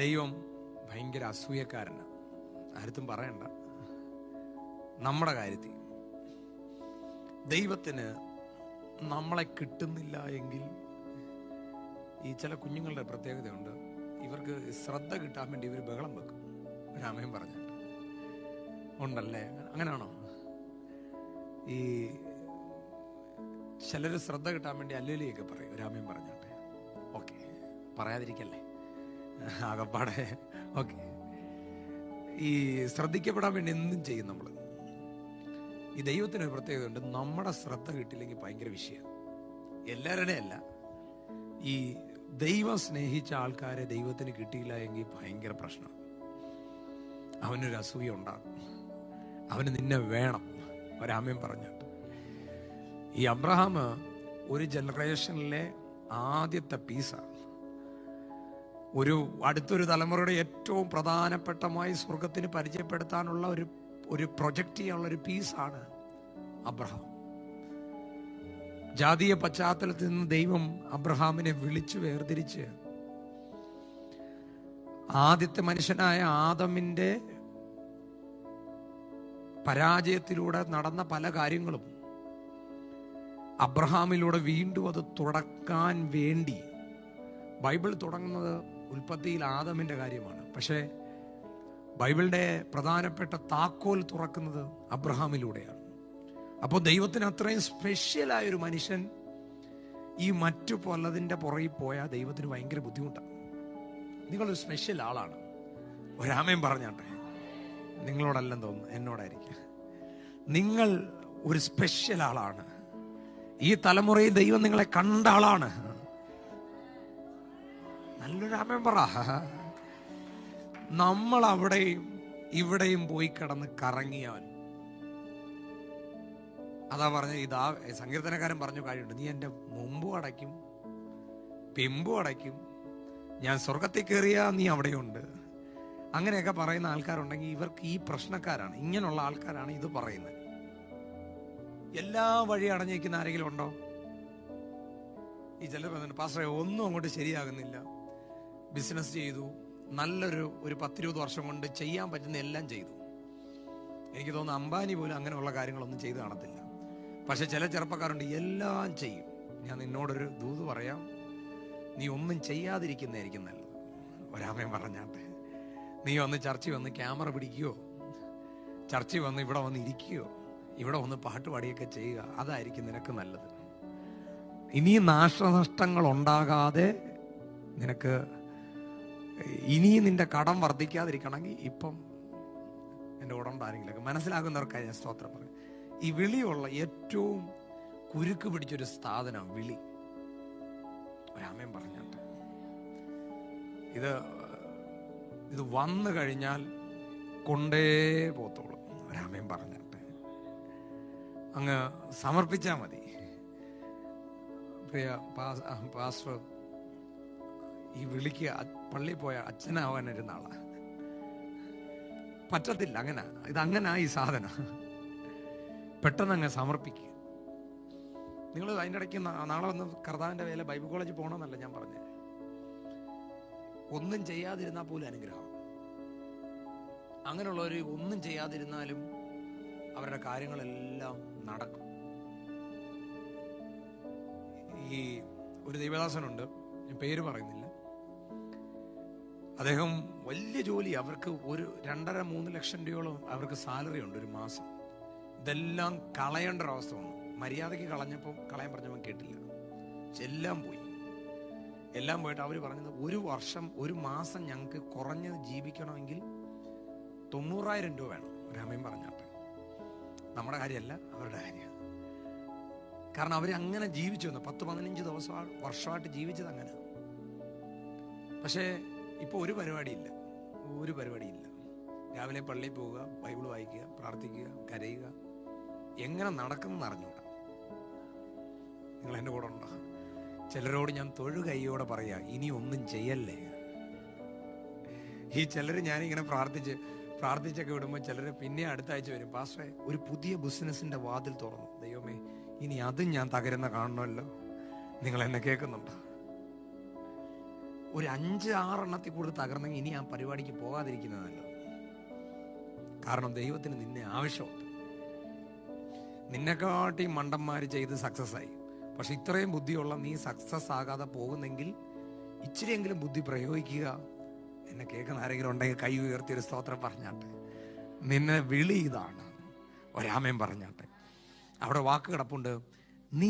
ദൈവം ഭയങ്കര അസൂയക്കാരനാണ്. ആരും പറയണ്ട. നമ്മുടെ കാര്യത്തിൽ ദൈവത്തിന് നമ്മളെ കിട്ടുന്നില്ല എങ്കിൽ, ഈ ചില കുഞ്ഞുങ്ങളുടെ പ്രത്യേകതയുണ്ട്, ഇവർക്ക് ശ്രദ്ധ കിട്ടാൻ വേണ്ടി ഇവർ ബഹളം വെക്കും. രാമയും പറഞ്ഞിട്ട് ഉണ്ടല്ലേ, അങ്ങനെയാണോ? ഈ ചിലര് ശ്രദ്ധ കിട്ടാൻ വേണ്ടി അല്ലേലിയൊക്കെ പറയും. രാമയും പറഞ്ഞോട്ടെ, ഓക്കെ, പറയാതിരിക്കല്ലേ, ആകപ്പാടെ ഓക്കെ. ഈ ശ്രദ്ധിക്കപ്പെടാൻ വേണ്ടി എന്തും ചെയ്യും നമ്മൾ. ഈ ദൈവത്തിന് ഒരു പ്രത്യേകതയുണ്ട്, നമ്മുടെ ശ്രദ്ധ കിട്ടില്ലെങ്കിൽ ഭയങ്കര വിഷയം. എല്ലാവരുടെയും അല്ല, ഈ ദൈവം സ്നേഹിച്ച ആൾക്കാരെ ദൈവത്തിന് കിട്ടിയില്ല എങ്കിൽ ഭയങ്കര പ്രശ്നം. അവനൊരു അസൂയ ഉണ്ടാകും, അവന് നിന്നെ വേണം. ഒരാമയും പറഞ്ഞിട്ട്, ഈ അബ്രഹാം ഒരു ജനറേഷനിലെ ആദ്യത്തെ പീസാണ്. അടുത്തൊരു തലമുറയുടെ ഏറ്റവും പ്രധാനപ്പെട്ടമായി സ്വർഗത്തിന് പരിചയപ്പെടുത്താനുള്ള ഒരു പ്രൊജക്റ്റ് ചെയ്യാനുള്ള ഒരു പീസാണ് അബ്രഹാം. ജാതീയ പശ്ചാത്തലത്തിൽ നിന്ന് ദൈവം അബ്രഹാമിനെ വിളിച്ചു വേർതിരിച്ച് ആദ്യത്തെ മനുഷ്യനായ ആദമിന്റെ പരാജയത്തിലൂടെ നടന്ന പല കാര്യങ്ങളും അബ്രഹാമിലൂടെ വീണ്ടും അത് തുടക്കാൻ വേണ്ടി. ബൈബിൾ തുടങ്ങുന്നത് ഉൽപ്പത്തിയിൽ ആദമിന്റെ കാര്യമാണ്, പക്ഷേ ബൈബിളിന്റെ പ്രധാനപ്പെട്ട താക്കോൽ തുറക്കുന്നത് അബ്രഹാമിലൂടെയാണ്. അപ്പോൾ ദൈവത്തിന് അത്രയും സ്പെഷ്യലായ ഒരു മനുഷ്യൻ ഈ മറ്റു പലതിൻ്റെ പുറകിൽ പോയാൽ ദൈവത്തിന് ഭയങ്കര ബുദ്ധിമുട്ടാണ്. നിങ്ങളൊരു സ്പെഷ്യൽ ആളാണ്. ഒരാമയും പറഞ്ഞാട്ടെ, നിങ്ങളോടല്ലെന്ന് തോന്നുന്നു, എന്നോടായിരിക്കും. നിങ്ങൾ ഒരു സ്പെഷ്യൽ ആളാണ്. ഈ തലമുറയിൽ ദൈവം നിങ്ങളെ കണ്ട ആളാണ്. നല്ലൊരു ആമയും പറ. നമ്മൾ അവിടെയും ഇവിടെയും പോയി കിടന്ന് കറങ്ങിയാൽ, അതാ പറഞ്ഞ, ഇതാ സങ്കീർത്തനക്കാരൻ പറഞ്ഞു കാര്യമുണ്ട്, നീ എൻ്റെ മുമ്പും അടയ്ക്കും പിമ്പും അടയ്ക്കും, ഞാൻ സ്വർഗത്തിൽ കയറിയാ നീ അവിടെയുണ്ട്. അങ്ങനെയൊക്കെ പറയുന്ന ആൾക്കാരുണ്ടെങ്കിൽ ഇവർക്ക് ഈ പ്രശ്നക്കാരാണ്, ഇങ്ങനെയുള്ള ആൾക്കാരാണ് ഇത് പറയുന്നത്. എല്ലാ വഴി അടഞ്ഞിരിക്കുന്ന ആരെങ്കിലും ഉണ്ടോ? ഈ ചിലർ പറയുന്നുണ്ട്, പാസ്റ്ററെ ഒന്നും അങ്ങോട്ട് ശരിയാകുന്നില്ല, ബിസിനസ് ചെയ്തു, നല്ലൊരു 10-20 വർഷം കൊണ്ട് ചെയ്യാൻ പറ്റുന്ന എല്ലാം ചെയ്തു. എനിക്ക് തോന്നുന്നു അംബാനി പോലും അങ്ങനെയുള്ള കാര്യങ്ങളൊന്നും ചെയ്ത് കാണത്തില്ല. പക്ഷെ ചില ചെറുപ്പക്കാരുണ്ട്, എല്ലാം ചെയ്യും. ഞാൻ നിന്നോടൊരു ദൂത് പറയാം, നീ ഒന്നും ചെയ്യാതിരിക്കുന്നതായിരിക്കും നല്ലത്. ഒരാമയും പറഞ്ഞാട്ടെ, നീ വന്ന് ചർച്ചിൽ വന്ന് ക്യാമറ പിടിക്കുകയോ, ചർച്ചിൽ വന്ന് ഇവിടെ വന്ന് ഇരിക്കുകയോ, ഇവിടെ വന്ന് പാട്ട് പാടിയൊക്കെ ചെയ്യുക, അതായിരിക്കും നിനക്ക് നല്ലത്. ഇനി നാശനഷ്ടങ്ങൾ ഉണ്ടാകാതെ നിനക്ക് ഇനിയും നിന്റെ കടം വർദ്ധിക്കാതിരിക്കണമെങ്കിൽ ഇപ്പം എൻ്റെ ഉടമ്പ് ആരെങ്കിലൊക്കെ മനസ്സിലാക്കുന്നവർക്കായി ഞാൻ സ്തോത്രം പറയും. ഈ വിളിയുള്ള ഏറ്റവും കുരുക്ക് പിടിച്ചൊരു സാധനം വിളി. ഒരാമയും പറഞ്ഞാട്ടെ, ഇത് വന്നു കഴിഞ്ഞാൽ കൊണ്ടേ പോത്തോളൂ. ഒരാമയും പറഞ്ഞാട്ടെ, അങ്ങ് സമർപ്പിച്ചാൽ മതി. പ്രിയ പാസ്റ്റർ, ഈ വിളിക്ക് പള്ളിയിൽ പോയ അച്ഛനാവാനൊരു നാളാണ്. പറ്റത്തില്ല, അങ്ങനെ ഇതങ്ങനെ ഈ സാധനം പെട്ടെന്ന് അങ്ങ് സമർപ്പിക്കുക. നിങ്ങൾ അതിൻ്റെ ഇടയ്ക്ക് നാളെ വന്ന് കർത്താവിൻ്റെ വേല ബൈബിൾ കോളേജിൽ പോകണമെന്നല്ല ഞാൻ പറഞ്ഞത്. ഒന്നും ചെയ്യാതിരുന്നാൽ പോലും അനുഗ്രഹം. അങ്ങനെയുള്ളവർ ഒന്നും ചെയ്യാതിരുന്നാലും അവരുടെ കാര്യങ്ങളെല്ലാം നടക്കും. ഈ ഒരു ദൈവദാസനുണ്ട്, ഞാൻ പേര് പറയുന്നില്ല. അദ്ദേഹം വലിയ ജോലി, അവർക്ക് 2.5-3 ലക്ഷം രൂപയോളം അവർക്ക് സാലറി ഉണ്ട് ഒരു മാസം. ഇതെല്ലാം കളയേണ്ട ഒരവസ്ഥ വന്നു. മര്യാദയ്ക്ക് കളയാൻ പറഞ്ഞപ്പോൾ കേട്ടില്ല, എല്ലാം പോയി. എല്ലാം പോയിട്ട് അവർ പറഞ്ഞത്, ഒരു മാസം ഞങ്ങൾക്ക് കുറഞ്ഞത് ജീവിക്കണമെങ്കിൽ 90,000 രൂപ വേണം. രാമയും പറഞ്ഞാട്ടെ, നമ്മുടെ കാര്യമല്ല, അവരുടെ കാര്യമാണ്. കാരണം അവരങ്ങനെ ജീവിച്ചു വന്നു, 10-15 വർഷമായിട്ട് ജീവിച്ചത് അങ്ങനെ. പക്ഷേ ഇപ്പോൾ ഒരു പരിപാടിയില്ല. രാവിലെ പള്ളിയിൽ പോവുക, ബൈബിൾ വായിക്കുക, പ്രാർത്ഥിക്കുക, കരയുക. എങ്ങനെ നടക്കുമെന്ന് അറിഞ്ഞൂടാ. നിങ്ങൾ എൻ്റെ കൂടെ ഉണ്ടോ? ചിലരോട് ഞാൻ തൊഴുകൈയോടെ പറയാ, ഇനി ഒന്നും ചെയ്യല്ലേ. ഈ ചിലർ ഞാനിങ്ങനെ പ്രാർത്ഥിച്ചൊക്കെ വിടുമ്പോൾ ചിലർ പിന്നെ അടുത്ത ആഴ്ച വരും, പാസ്റ്ററെ ഒരു പുതിയ ബിസിനസിന്റെ വാതിൽ തുറന്നു, ദൈവമേ ഇനി അതും ഞാൻ തകരുന്ന കാണണമല്ലോ. നിങ്ങൾ എന്നെ കേൾക്കുന്നുണ്ടോ? ഒരു 5-6 എണ്ണത്തിൽ കൂടുതൽ തകർന്നെങ്കിൽ ഇനി ആ പരിപാടിക്ക് പോകാതിരിക്കുന്നത് നല്ലത്. കാരണം ദൈവത്തിന് നിന്നെ ആവശ്യമുണ്ട്. നിന്നെക്കാട്ടി മണ്ടന്മാര് ചെയ്ത് സക്സസ് ആയി. പക്ഷെ ഇത്രയും ബുദ്ധിയുള്ള നീ സക്സസ് ആകാതെ പോകുന്നെങ്കിൽ ഇച്ചിരിയെങ്കിലും ബുദ്ധി പ്രയോഗിക്കുക. എന്നെ കേൾക്കുന്ന ആരെങ്കിലും ഉണ്ടെങ്കിൽ കൈ ഉയർത്തിയൊരു സ്തോത്രം പറഞ്ഞാട്ടെ. നിന്നെ വിളി ഇതാണ്, ഒരാമയും പറഞ്ഞാട്ടെ. അവിടെ വാക്ക് കിടപ്പുണ്ട്, നീ